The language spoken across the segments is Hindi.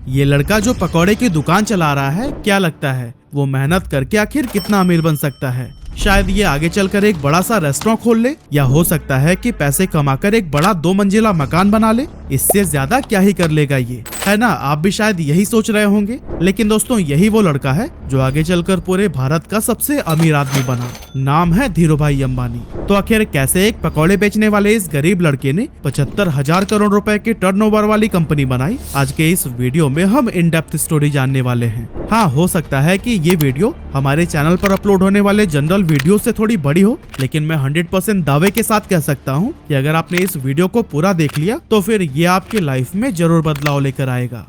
ये लड़का जो पकौड़े की दुकान चला रहा है, क्या लगता है वो मेहनत करके आखिर कितना अमीर बन सकता है? शायद ये आगे चलकर एक बड़ा सा रेस्टोरेंट खोल ले, या हो सकता है कि पैसे कमाकर एक बड़ा 2 मंजिला मकान बना ले। इससे ज्यादा क्या ही कर लेगा ये, है ना? आप भी शायद यही सोच रहे होंगे। लेकिन दोस्तों, यही वो लड़का है जो आगे चलकर पूरे भारत का सबसे अमीर आदमी बना। नाम है धीरूभाई अंबानी। तो आखिर कैसे एक पकौड़े बेचने वाले इस गरीब लड़के ने 75,000 करोड़ रुपए की टर्नओवर वाली कंपनी बनाई? आज के इस वीडियो में हम इन डेप्थ स्टोरी जानने वाले हैं। हाँ, हो सकता है कि ये वीडियो हमारे चैनल पर अपलोड होने वाले जनरल वीडियो से थोड़ी बड़ी हो, लेकिन मैं 100% दावे के साथ कह सकता हूँ कि अगर आपने इस वीडियो को पूरा देख लिया तो फिर ये आपके लाइफ में जरूर बदलाव लेकर आएगा।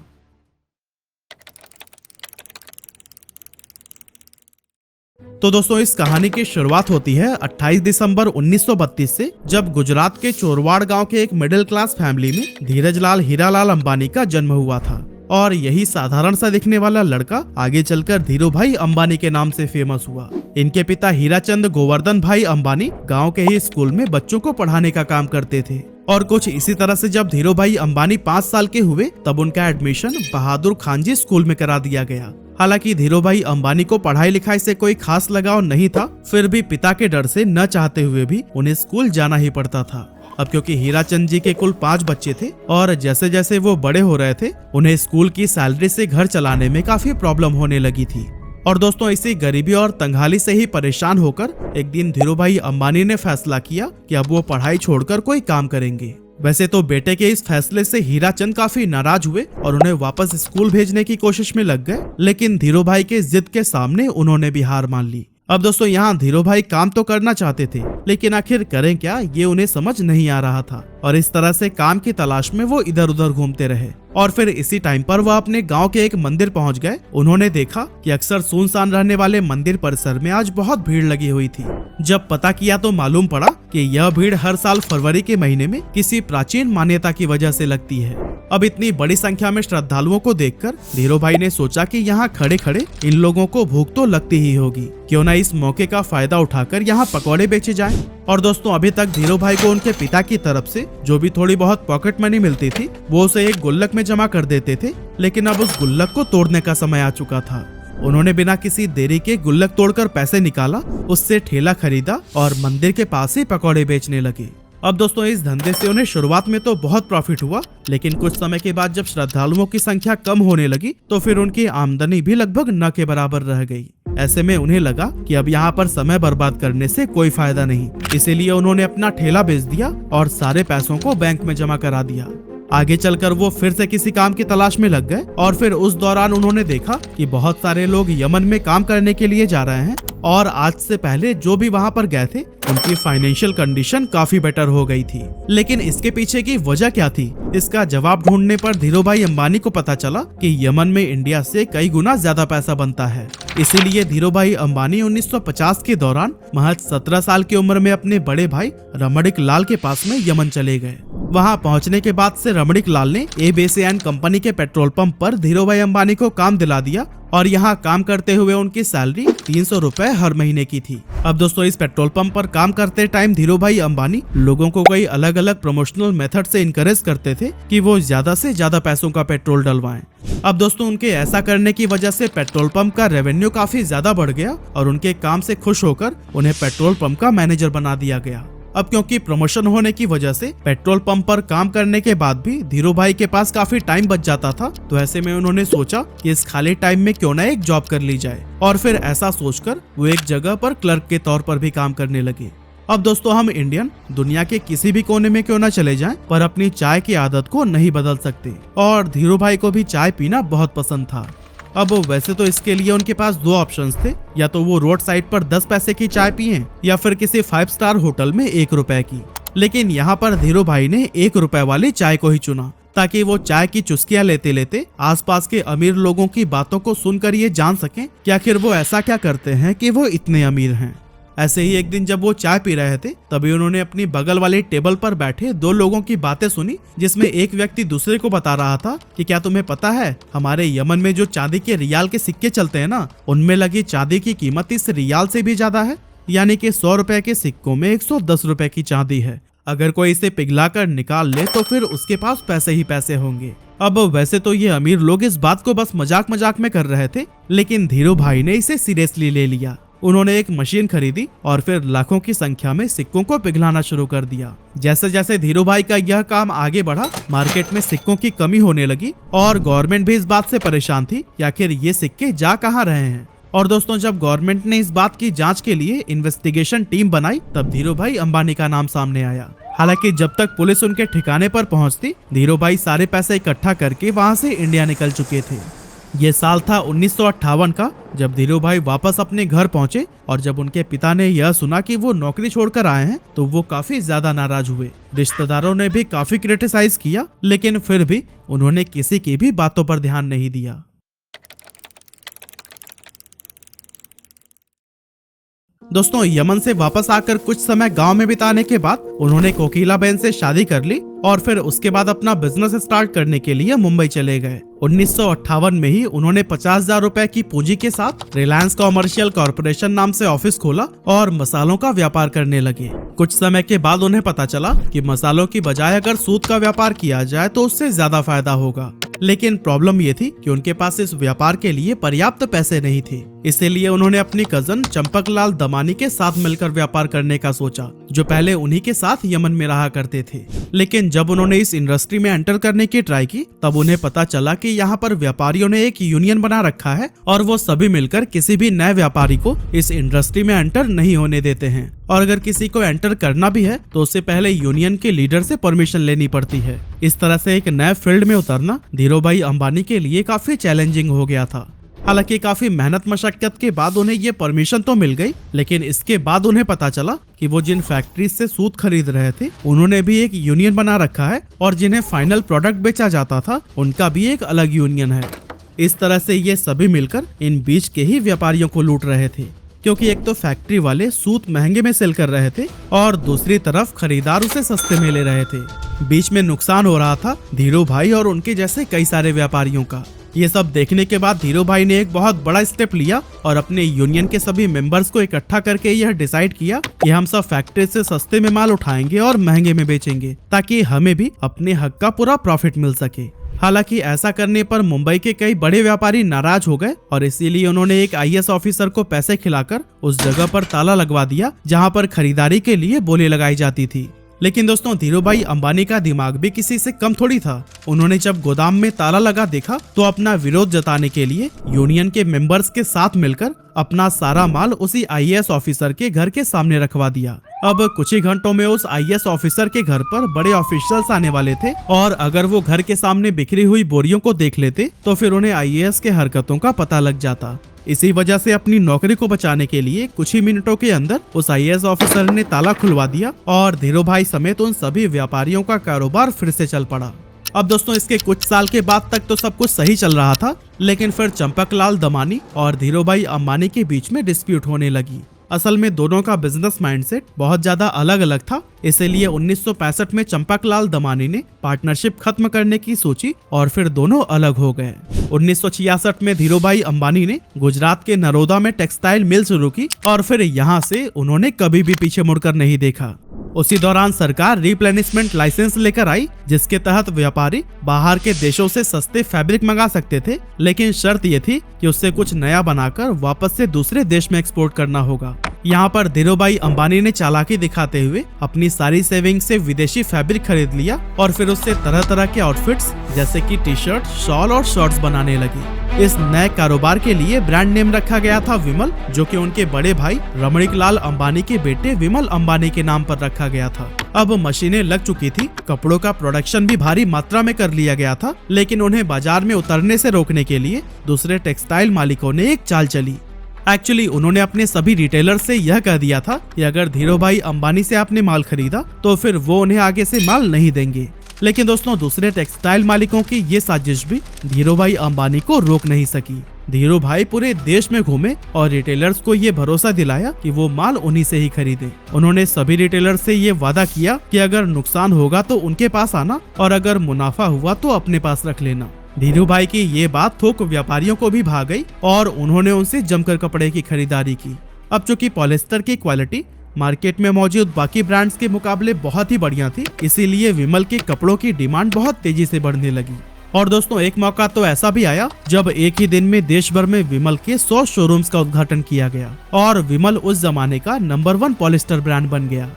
तो दोस्तों, इस कहानी की शुरुआत होती है 28 दिसंबर 1932 से, जब गुजरात के चोरवाड़ गांव के एक मिडिल क्लास फैमिली में धीरजलाल हीरालाल अंबानी का जन्म हुआ था। और यही साधारण सा दिखने वाला लड़का आगे चलकर धीरूभाई अंबानी के नाम से फेमस हुआ। इनके पिता हीराचंद गोवर्धन भाई अंबानी गांव के ही स्कूल में बच्चों को पढ़ाने का काम करते थे। और कुछ इसी तरह से जब धीरूभाई अंबानी 5 साल के हुए, तब उनका एडमिशन बहादुर खानजी स्कूल में करा दिया गया। हालांकि धीरूभाई अंबानी को पढ़ाई लिखाई से कोई खास लगाव नहीं था, फिर भी पिता के डर से न चाहते हुए भी उन्हें स्कूल जाना ही पड़ता था। अब क्योंकि हीराचंद जी के कुल 5 बच्चे थे और जैसे जैसे वो बड़े हो रहे थे, उन्हें स्कूल की सैलरी से घर चलाने में काफी प्रॉब्लम होने लगी थी। और दोस्तों, इसी गरीबी और तंगहाली से ही परेशान होकर एक दिन धीरूभाई अंबानी ने फैसला किया कि अब वो पढ़ाई छोड़कर कोई काम करेंगे। वैसे तो बेटे के इस फैसले से हीराचंद काफी नाराज हुए और उन्हें वापस स्कूल भेजने की कोशिश में लग गए, लेकिन धीरूभाई के जिद के सामने उन्होंने भी हार मान ली। अब दोस्तों, यहाँ धीरूभाई काम तो करना चाहते थे, लेकिन आखिर करें क्या, ये उन्हें समझ नहीं आ रहा था। और इस तरह से काम की तलाश में वो इधर उधर घूमते रहे। और फिर इसी टाइम पर वह अपने गांव के एक मंदिर पहुंच गए। उन्होंने देखा कि अक्सर सुनसान रहने वाले मंदिर परिसर में आज बहुत भीड़ लगी हुई थी। जब पता किया तो मालूम पड़ा कि यह भीड़ हर साल फरवरी के महीने में किसी प्राचीन मान्यता की वजह से लगती है। अब इतनी बड़ी संख्या में श्रद्धालुओं को देखकर धीरूभाई ने सोचा कि यहाँ खड़े खड़े इन लोगों को भूख तो लगती ही होगी, क्यों ना इस मौके का फायदा उठाकर यहाँ पकौड़े बेचे जाएं। और दोस्तों, अभी तक धीरूभाई को उनके पिता की तरफ से जो भी थोड़ी बहुत पॉकेट मनी मिलती थी, वो उसे एक गुल्लक में जमा कर देते थे। लेकिन अब उस गुल्लक को तोड़ने का समय आ चुका था। उन्होंने बिना किसी देरी के गुल्लक तोड़कर पैसे निकाला, उससे ठेला खरीदा और मंदिर के पास ही पकौड़े बेचने लगे। अब दोस्तों, इस धंधे से उन्हें शुरुआत में तो बहुत प्रॉफिट हुआ, लेकिन कुछ समय के बाद जब श्रद्धालुओं की संख्या कम होने लगी तो फिर उनकी आमदनी भी लगभग न के बराबर रह गई। ऐसे में उन्हें लगा कि अब यहाँ पर समय बर्बाद करने से कोई फायदा नहीं, इसीलिए उन्होंने अपना ठेला बेच दिया और सारे पैसों को बैंक में जमा करा दिया। आगे चलकर वो फिर से किसी काम की तलाश में लग गए और फिर उस दौरान उन्होंने देखा कि बहुत सारे लोग यमन में काम करने के लिए जा रहे हैं और आज से पहले जो भी वहाँ पर गए थे उनकी फाइनेंशियल कंडीशन काफी बेटर हो गई थी। लेकिन इसके पीछे की वजह क्या थी, इसका जवाब ढूंढने पर धीरूभाई अंबानी को पता चला कि यमन में इंडिया से कई गुना ज्यादा पैसा बनता है। इसीलिए धीरूभाई अंबानी 1950 के दौरान महज 17 साल की उम्र में अपने बड़े भाई रमणिक लाल के पास में यमन चले गए। वहां पहुंचने के बाद से रमणिक लाल ने एबीसीएन कंपनी के पेट्रोल पंप पर धीरूभाई अंबानी को काम दिला दिया और यहाँ काम करते हुए उनकी सैलरी 300 रुपए हर महीने की थी। अब दोस्तों, इस पेट्रोल पंप पर काम करते टाइम धीरूभाई अंबानी लोगों को कई अलग अलग प्रमोशनल मेथड से इनकरेज करते थे कि वो ज्यादा से ज्यादा पैसों का पेट्रोल डलवाएं। अब दोस्तों, उनके ऐसा करने की वजह से पेट्रोल पंप का रेवेन्यू काफी ज्यादा बढ़ गया और उनके काम से खुश होकर उन्हें पेट्रोल पंप का मैनेजर बना दिया गया। अब क्योंकि प्रमोशन होने की वजह से पेट्रोल पंप पर काम करने के बाद भी धीरूभाई के पास काफी टाइम बच जाता था, तो ऐसे में उन्होंने सोचा कि इस खाली टाइम में क्यों ना एक जॉब कर ली जाए। और फिर ऐसा सोचकर वो एक जगह पर क्लर्क के तौर पर भी काम करने लगे। अब दोस्तों, हम इंडियन दुनिया के किसी भी कोने में क्यों ना चले जाएं, पर अपनी चाय की आदत को नहीं बदल सकते। और धीरूभाई को भी चाय पीना बहुत पसंद था। अब वैसे तो इसके लिए उनके पास 2 ऑप्शंस थे, या तो वो रोड साइड पर 10 पैसे की चाय पिए या फिर किसी 5 स्टार होटल में 1 रुपए की। लेकिन यहाँ पर धीरूभाई ने 1 रुपए वाली चाय को ही चुना, ताकि वो चाय की चुस्कियां लेते लेते आसपास के अमीर लोगों की बातों को सुनकर ये जान सकें कि आखिर वो ऐसा क्या करते हैं कि वो इतने अमीर हैं। ऐसे ही एक दिन जब वो चाय पी रहे थे, तभी उन्होंने अपनी बगल वाली टेबल पर बैठे 2 लोगों की बातें सुनी, जिसमें एक व्यक्ति दूसरे को बता रहा था कि क्या तुम्हें पता है, हमारे यमन में जो चांदी के रियाल के सिक्के चलते हैं ना, उनमें लगी चांदी की कीमत इस रियाल से भी ज्यादा है। यानी कि 100 रुपए के सिक्कों में 110 रुपए की चांदी है। अगर कोई इसे पिघला कर निकाल ले तो फिर उसके पास पैसे ही पैसे होंगे। अब वैसे तो ये अमीर लोग इस बात को बस मजाक मजाक में कर रहे थे, लेकिन धीरू भाई ने इसे सीरियसली ले लिया। उन्होंने एक मशीन खरीदी और फिर लाखों की संख्या में सिक्कों को पिघलाना शुरू कर दिया। जैसे जैसे धीरू भाई का यह काम आगे बढ़ा, मार्केट में सिक्कों की कमी होने लगी और गवर्नमेंट भी इस बात से परेशान थी कि आखिर ये सिक्के जा कहाँ रहे हैं। और दोस्तों, जब गवर्नमेंट ने इस बात की जांच के लिए इन्वेस्टिगेशन टीम बनाई, तब धीरू भाई अंबानी का नाम सामने आया। हालांकि जब तक पुलिस उनके ठिकाने पर पहुंचती, धीरू भाई सारे पैसे इकट्ठा करके वहां से इंडिया निकल चुके थे। ये साल था 1958 का, जब धीरू भाई वापस अपने घर पहुंचे और जब उनके पिता ने यह सुना कि वो नौकरी छोड़कर आए हैं, तो वो काफी ज्यादा नाराज हुए। रिश्तेदारों ने भी काफी क्रिटिसाइज किया, लेकिन फिर भी उन्होंने किसी की भी बातों पर ध्यान नहीं दिया। दोस्तों, यमन से वापस आकर कुछ समय गांव में बिताने के बाद उन्होंने कोकिला बहन से शादी कर ली और फिर उसके बाद अपना बिजनेस स्टार्ट करने के लिए मुंबई चले गए। 1958 में ही उन्होंने 50,000 रुपए की पूंजी के साथ रिलायंस कॉमर्शियल कॉर्पोरेशन नाम से ऑफिस खोला और मसालों का व्यापार करने लगे। कुछ समय के बाद उन्हें पता चला कि मसालों की बजाय अगर सूत का व्यापार किया जाए तो उससे ज्यादा फायदा होगा, लेकिन प्रॉब्लम ये थी कि उनके पास इस व्यापार के लिए पर्याप्त पैसे नहीं थे। इसीलिए उन्होंने अपनी कजन चंपकलाल दमानी के साथ मिलकर व्यापार करने का सोचा, जो पहले उन्हीं के साथ यमन में रहा करते थे। लेकिन जब उन्होंने इस इंडस्ट्री में एंटर करने की ट्राई की, तब उन्हें पता चला कि यहाँ पर व्यापारियों ने एक यूनियन बना रखा है और वो सभी मिलकर किसी भी नए व्यापारी को इस इंडस्ट्री में एंटर नहीं होने देते हैं। और अगर किसी को एंटर करना भी है तो उससे पहले यूनियन के लीडर से परमिशन लेनी पड़ती है। इस तरह से एक नए फील्ड में उतरना धीरूभाई अंबानी के लिए काफी चैलेंजिंग हो गया था। हालांकि काफी मेहनत मशक्कत के बाद उन्हें ये परमिशन तो मिल गई, लेकिन इसके बाद उन्हें पता चला कि वो जिन फैक्ट्री से सूत खरीद रहे थे उन्होंने भी एक यूनियन बना रखा है और जिन्हें फाइनल प्रोडक्ट बेचा जाता था उनका भी एक अलग यूनियन है। इस तरह से ये सभी मिलकर इन बीच के ही व्यापारियों को लूट रहे थे, क्योंकि एक तो फैक्ट्री वाले सूत महंगे में सेल कर रहे थे और दूसरी तरफ खरीदार उसे सस्ते में ले रहे थे। बीच में नुकसान हो रहा था धीरू भाई और उनके जैसे कई सारे व्यापारियों का। ये सब देखने के बाद धीरू भाई ने एक बहुत बड़ा स्टेप लिया और अपने यूनियन के सभी मेंबर्स को इकट्ठा करके यह डिसाइड किया कि हम सब फैक्ट्री से सस्ते में माल उठाएंगे और महंगे में बेचेंगे, ताकि हमें भी अपने हक का पूरा प्रॉफिट मिल सके। हालांकि ऐसा करने पर मुंबई के कई बड़े व्यापारी नाराज हो गए और इसीलिए उन्होंने एक आईएएस ऑफिसर को पैसे खिलाकर उस जगह पर ताला लगवा दिया जहां पर खरीदारी के लिए बोली लगाई जाती थी। लेकिन दोस्तों, धीरूभाई अंबानी का दिमाग भी किसी से कम थोड़ी था। उन्होंने जब गोदाम में ताला लगा देखा तो अपना विरोध जताने के लिए यूनियन के मेंबर्स के साथ मिलकर अपना सारा माल उसी आईएएस ऑफिसर के घर के सामने रखवा दिया। अब कुछ ही घंटों में उस आईएएस ऑफिसर के घर पर बड़े ऑफिशियल्स आने वाले थे और अगर वो घर के सामने बिखरी हुई बोरियों को देख लेते तो फिर उन्हें आईएएस के हरकतों का पता लग जाता। इसी वजह से अपनी नौकरी को बचाने के लिए कुछ ही मिनटों के अंदर उस आईएएस ऑफिसर ने ताला खुलवा दिया और धीरूभाई समेत उन सभी व्यापारियों का कारोबार फिर से चल पड़ा। अब दोस्तों, इसके कुछ साल के बाद तक तो सब कुछ सही चल रहा था, लेकिन फिर चंपकलाल दमानी और धीरूभाई अंबानी के बीच में डिस्प्यूट होने लगी। असल में दोनों का बिजनेस माइंडसेट बहुत ज्यादा अलग अलग था, इसीलिए 1965 में चंपकलाल दमानी ने पार्टनरशिप खत्म करने की सोची और फिर दोनों अलग हो गए। 1966 में धीरूभाई अंबानी ने गुजरात के नरोदा में टेक्सटाइल मिल शुरू की और फिर यहाँ से उन्होंने कभी भी पीछे मुड़कर नहीं देखा। उसी दौरान सरकार रिप्लेनिशमेंट लाइसेंस लेकर आई, जिसके तहत व्यापारी बाहर के देशों से सस्ते फैब्रिक मंगा सकते थे, लेकिन शर्त ये थी कि उससे कुछ नया बनाकर वापस से दूसरे देश में एक्सपोर्ट करना होगा। यहाँ पर धीरूभाई अंबानी ने चालाकी दिखाते हुए अपनी सारी सेविंग से विदेशी फैब्रिक खरीद लिया और फिर उससे तरह तरह के आउटफिट्स जैसे कि टी शर्ट, शॉल और शॉर्ट्स बनाने लगी। इस नए कारोबार के लिए ब्रांड नेम रखा गया था विमल, जो कि उनके बड़े भाई रमणीकलाल अंबानी के बेटे विमल अंबानी के नाम पर रखा गया था। अब मशीनें लग चुकी थी, कपड़ों का प्रोडक्शन भी भारी मात्रा में कर लिया गया था, लेकिन उन्हें बाजार में उतरने से रोकने के लिए दूसरे टेक्सटाइल मालिकों ने एक चाल चली। एक्चुअली उन्होंने अपने सभी रिटेलर से यह कह दिया था कि अगर धीरूभाई अंबानी से आपने माल खरीदा तो फिर वो उन्हें आगे से माल नहीं देंगे। लेकिन दोस्तों, दूसरे टेक्सटाइल मालिकों की ये साजिश भी धीरूभाई अंबानी को रोक नहीं सकी। धीरूभाई पूरे देश में घूमे और रिटेलर्स को ये भरोसा दिलाया कि वो माल उन्हीं से ही खरीदे। उन्होंने सभी रिटेलर्स से ये वादा किया कि अगर नुकसान होगा तो उनके पास आना और अगर मुनाफा हुआ तो अपने पास रख लेना। धीरूभाई की ये बात थोक व्यापारियों को भी भा गई और उन्होंने उनसे जमकर कपड़े की खरीदारी की। अब चूंकि पॉलिस्टर की क्वालिटी मार्केट में मौजूद बाकी ब्रांड्स के मुकाबले बहुत ही बढ़िया थी, इसीलिए विमल के कपड़ों की डिमांड बहुत तेजी से बढ़ने लगी। और दोस्तों एक मौका तो ऐसा भी आया जब एक ही दिन में देश भर में विमल के 100 शोरूम्स का उद्घाटन किया गया और विमल उस जमाने का नंबर 1 पॉलिस्टर ब्रांड बन गया।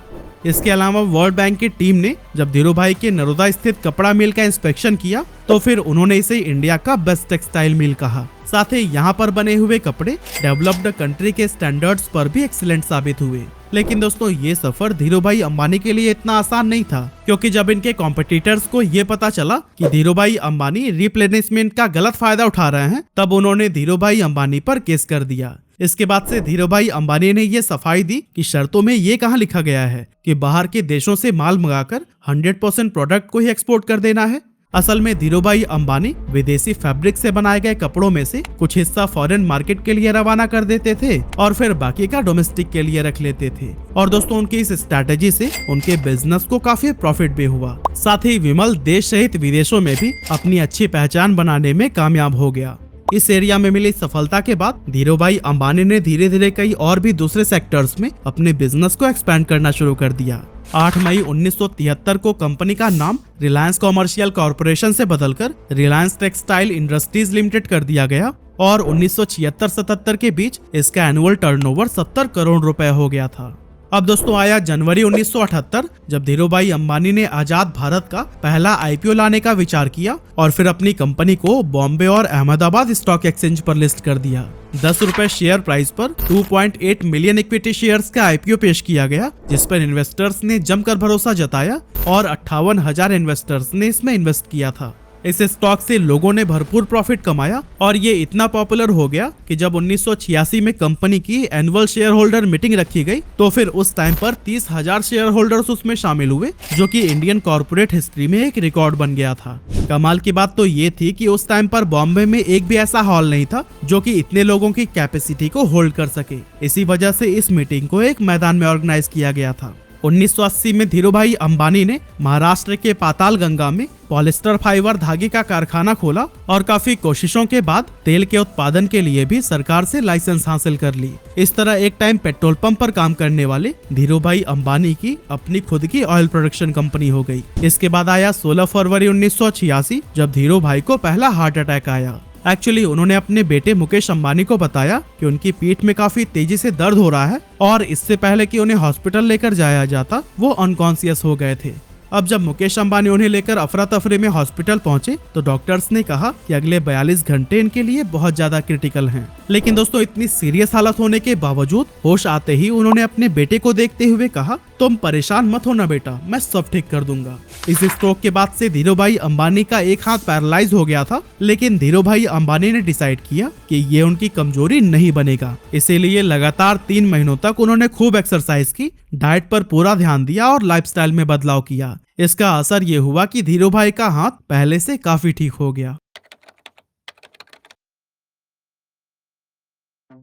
इसके अलावा वर्ल्ड बैंक की टीम ने जब धीरूभाई के नरोदा स्थित कपड़ा मिल का इंस्पेक्शन किया तो फिर उन्होंने इसे इंडिया का बेस्ट टेक्सटाइल मिल कहा। साथ ही यहाँ पर बने हुए कपड़े डेवलप्ड कंट्री के स्टैंडर्ड्स पर भी एक्सीलेंट साबित हुए। लेकिन दोस्तों ये सफर धीरूभाई अंबानी के लिए इतना आसान नहीं था, क्योंकि जब इनके कॉम्पिटिटर्स को ये पता चला कि धीरूभाई अंबानी रिप्लेनिशमेंट का गलत फायदा उठा रहे हैं, तब उन्होंने धीरूभाई अंबानी पर केस कर दिया। इसके बाद से धीरूभाई अंबानी ने ये सफाई दी कि शर्तों में ये कहाँ लिखा गया है कि बाहर के देशों से माल मंगाकर 100% प्रोडक्ट को ही एक्सपोर्ट कर देना है। असल में धीरूभाई अंबानी विदेशी फैब्रिक से बनाए गए कपड़ों में से कुछ हिस्सा फॉरेन मार्केट के लिए रवाना कर देते थे और फिर बाकी का डोमेस्टिक के लिए रख लेते थे। और दोस्तों उनकी इस स्ट्रैटेजी से उनके बिजनेस को काफी प्रॉफिट भी हुआ। साथ ही विमल देश सहित विदेशों में भी अपनी अच्छी पहचान बनाने में कामयाब हो गया। इस एरिया में मिली सफलता के बाद धीरूभाई अंबानी ने धीरे धीरे कई और भी दूसरे सेक्टर्स में अपने बिजनेस को एक्सपेंड करना शुरू कर दिया। 8 मई 1973 को कंपनी का नाम रिलायंस कॉमर्शियल कॉरपोरेशन से बदलकर रिलायंस टेक्सटाइल इंडस्ट्रीज लिमिटेड कर दिया गया और 1976-77 के बीच इसका एनुअल टर्नओवर 70 करोड़ रुपए हो गया था। अब दोस्तों आया जनवरी 1978, जब धीरूभाई अंबानी ने आजाद भारत का पहला आईपीओ लाने का विचार किया और फिर अपनी कंपनी को बॉम्बे और अहमदाबाद स्टॉक एक्सचेंज पर लिस्ट कर दिया। 10 रुपए शेयर प्राइस पर 2.8 मिलियन इक्विटी शेयर्स का आईपीओ पेश किया गया, जिस पर इन्वेस्टर्स ने जमकर भरोसा जताया और 58,000 इन्वेस्टर्स ने इसमें इन्वेस्ट किया था। इस स्टॉक से लोगों ने भरपूर प्रॉफिट कमाया और ये इतना पॉपुलर हो गया कि जब 1986 में कंपनी की एनुअल शेयर होल्डर मीटिंग रखी गई तो फिर उस टाइम पर 30,000 शेयर होल्डर्स उसमें शामिल हुए, जो कि इंडियन कॉर्पोरेट हिस्ट्री में एक रिकॉर्ड बन गया था। कमाल की बात तो ये थी कि उस टाइम पर बॉम्बे में एक भी ऐसा हॉल नहीं था जो कि इतने लोगों की कैपेसिटी को होल्ड कर सके। इसी वजह से इस मीटिंग को एक मैदान में ऑर्गेनाइज किया गया था। 1980 में धीरूभाई अंबानी ने महाराष्ट्र के पाताल गंगा में पॉलिस्टर फाइबर धागे का कारखाना खोला और काफी कोशिशों के बाद तेल के उत्पादन के लिए भी सरकार से लाइसेंस हासिल कर ली। इस तरह एक टाइम पेट्रोल पंप पर काम करने वाले धीरूभाई अंबानी की अपनी खुद की ऑयल प्रोडक्शन कंपनी हो गई। इसके बाद आया 16 फरवरी 1986, जब धीरूभाई को पहला हार्ट अटैक आया। एक्चुअली उन्होंने अपने बेटे मुकेश अंबानी को बताया कि उनकी पीठ में काफी तेजी से दर्द हो रहा है और इससे पहले कि उन्हें हॉस्पिटल लेकर जाया जाता वो अनकॉन्शियस हो गए थे। अब जब मुकेश अंबानी उन्हें लेकर अफरा तफरी में हॉस्पिटल पहुंचे तो डॉक्टर्स ने कहा कि अगले 42 घंटे इनके लिए बहुत ज्यादा क्रिटिकल हैं। लेकिन दोस्तों इतनी सीरियस हालत होने के बावजूद होश आते ही उन्होंने अपने बेटे को देखते हुए कहा, तुम परेशान मत होना बेटा, मैं सब ठीक कर दूंगा। इस स्ट्रोक के बाद से धीरूभाई अंबानी का एक हाथ पैरालाइज हो गया था, लेकिन धीरूभाई अंबानी ने डिसाइड किया कि ये उनकी कमजोरी नहीं बनेगा। इसीलिए लगातार 3 महीनों तक उन्होंने खूब एक्सरसाइज की, डाइट पर पूरा ध्यान दिया और लाइफस्टाइल में बदलाव किया। इसका असर ये हुआ कि धीरूभाई का हाथ पहले से काफी ठीक हो गया।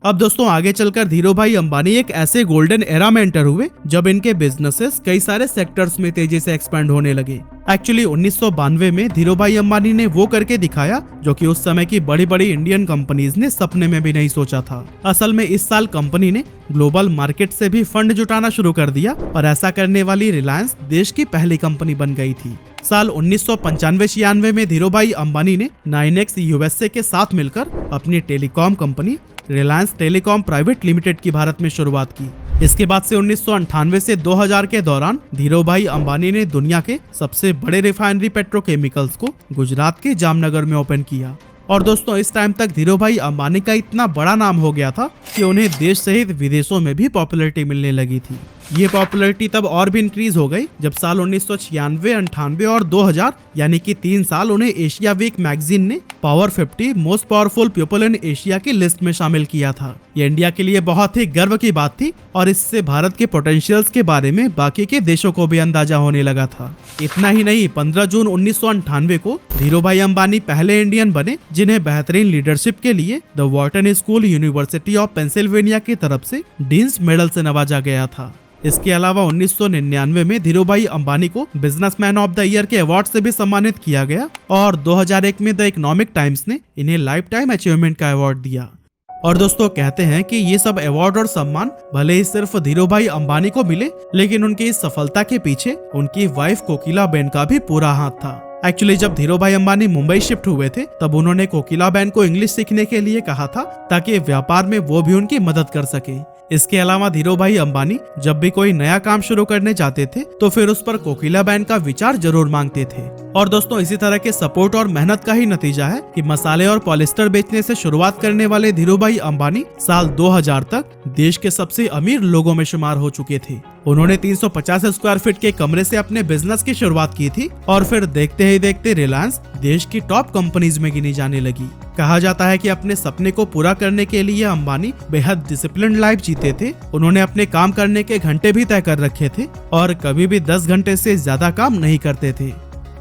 अब दोस्तों आगे चलकर धीरूभाई अंबानी एक ऐसे गोल्डन एरा में एंटर हुए जब इनके बिजनेसेस कई सारे सेक्टर्स में तेजी से एक्सपेंड होने लगे। एक्चुअली 1992 में धीरूभाई अंबानी ने वो करके दिखाया जो कि उस समय की बड़ी बड़ी इंडियन कंपनीज ने सपने में भी नहीं सोचा था। असल में इस साल कंपनी ने ग्लोबल मार्केट से भी फंड जुटाना शुरू कर दिया और ऐसा करने वाली रिलायंस देश की पहली कंपनी बन गई थी। साल 1995-96 में धीरूभाई अंबानी ने 9X USA के साथ मिलकर अपनी telecom company Reliance telecom private limited की भारत में शुरुआत की। इसके बाद से 1998 से 2000 के दौरान धीरूभाई अंबानी ने दुनिया के सबसे बड़े रिफाइनरी पेट्रोकेमिकल्स को गुजरात के जामनगर में ओपन किया। और दोस्तों इस टाइम तक धीरूभाई अंबानी का इतना बड़ा नाम हो गया था कि उन्हें देश सहित विदेशों में भी पॉपुलैरिटी मिलने लगी थी। ये पॉपुलैरिटी तब और भी इंक्रीज हो गई जब साल 1996, 98 और 2000 यानी कि 3 साल उन्हें एशिया वीक मैगजीन ने power 50 most powerful people in Asia की लिस्ट में शामिल किया था। ये इंडिया के लिए बहुत ही गर्व की बात थी और इससे भारत के पोटेंशियल्स के बारे में बाकी के देशों को भी अंदाजा होने लगा था। इतना ही नहीं, 15 जून 1998 को धीरूभाई अंबानी पहले इंडियन बने जिन्हें बेहतरीन लीडरशिप के लिए the Wharton school university of Pennsylvania की तरफ से डीन्स मेडल से नवाजा गया था। इसके अलावा 1999 में धीरूभाई अंबानी को बिजनेसमैन ऑफ द ईयर के अवार्ड से भी सम्मानित किया गया और 2001 में द इकोनॉमिक टाइम्स ने इन्हें लाइफ टाइम अचीवमेंट का अवार्ड दिया। और दोस्तों कहते हैं कि ये सब अवार्ड और सम्मान भले ही सिर्फ धीरूभाई अंबानी को मिले, लेकिन उनकी इस सफलता के पीछे उनकी वाइफ कोकिला बेन का भी पूरा हाथ था। एक्चुअली जब धीरू भाई अंबानी मुंबई शिफ्ट हुए थे तब उन्होंने कोकिला बहन को इंग्लिश सीखने के लिए कहा था ताकि व्यापार में वो भी उनकी मदद कर सके। इसके अलावा धीरू भाई अंबानी जब भी कोई नया काम शुरू करने जाते थे तो फिर उस पर कोकिला बहन का विचार जरूर मांगते थे। और दोस्तों इसी तरह के सपोर्ट और मेहनत का ही नतीजा है कि मसाले और पॉलिस्टर बेचने से शुरुआत करने वाले धीरू भाई अंबानी साल 2000 तक देश के सबसे अमीर लोगों में शुमार हो चुके थे। उन्होंने 350 स्क्वायर फीट के कमरे से अपने बिजनेस की शुरुआत की थी और फिर देखते ही देखते रिलायंस देश की टॉप कंपनीज में गिनी जाने लगी। कहा जाता है कि अपने सपने को पूरा करने के लिए अंबानी बेहद डिसिप्लिन्ड लाइफ जीते थे। उन्होंने अपने काम करने के घंटे भी तय कर रखे थे और कभी भी 10 घंटे से ज्यादा काम नहीं करते थे।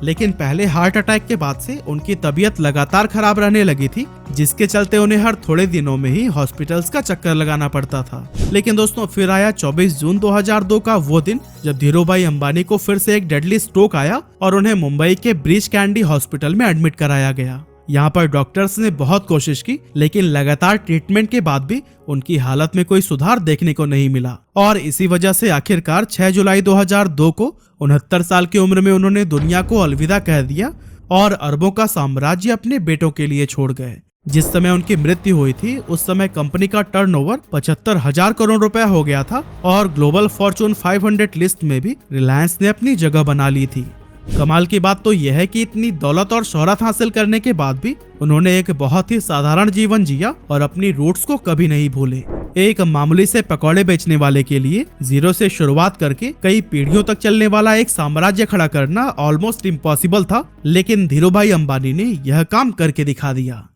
लेकिन पहले हार्ट अटैक के बाद से उनकी तबीयत लगातार खराब रहने लगी थी, जिसके चलते उन्हें हर थोड़े दिनों में ही हॉस्पिटल्स का चक्कर लगाना पड़ता था। लेकिन दोस्तों फिर आया 24 जून 2002 का वो दिन जब धीरू भाई अंबानी को फिर से एक डेडली स्ट्रोक आया और उन्हें मुंबई के ब्रीच कैंडी हॉस्पिटल में एडमिट कराया गया। यहाँ पर डॉक्टर्स ने बहुत कोशिश की लेकिन लगातार ट्रीटमेंट के बाद भी उनकी हालत में कोई सुधार देखने को नहीं मिला और इसी वजह से आखिरकार 6 जुलाई 2002 को 69 साल की उम्र में उन्होंने दुनिया को अलविदा कह दिया और अरबों का साम्राज्य अपने बेटों के लिए छोड़ गए। जिस समय उनकी मृत्यु हुई थी उस समय कंपनी का टर्नओवर 75,000 करोड़ रुपया हो गया था और ग्लोबल फॉर्चून 500 लिस्ट में भी रिलायंस ने अपनी जगह बना ली थी। कमाल की बात तो यह है कि इतनी दौलत और शोहरत हासिल करने के बाद भी उन्होंने एक बहुत ही साधारण जीवन जिया और अपनी रूट्स को कभी नहीं भूले। एक मामूली से पकौड़े बेचने वाले के लिए जीरो से शुरुआत करके कई पीढ़ियों तक चलने वाला एक साम्राज्य खड़ा करना ऑलमोस्ट इम्पॉसिबल था, लेकिन धीरू भाई अंबानी ने यह काम करके दिखा दिया।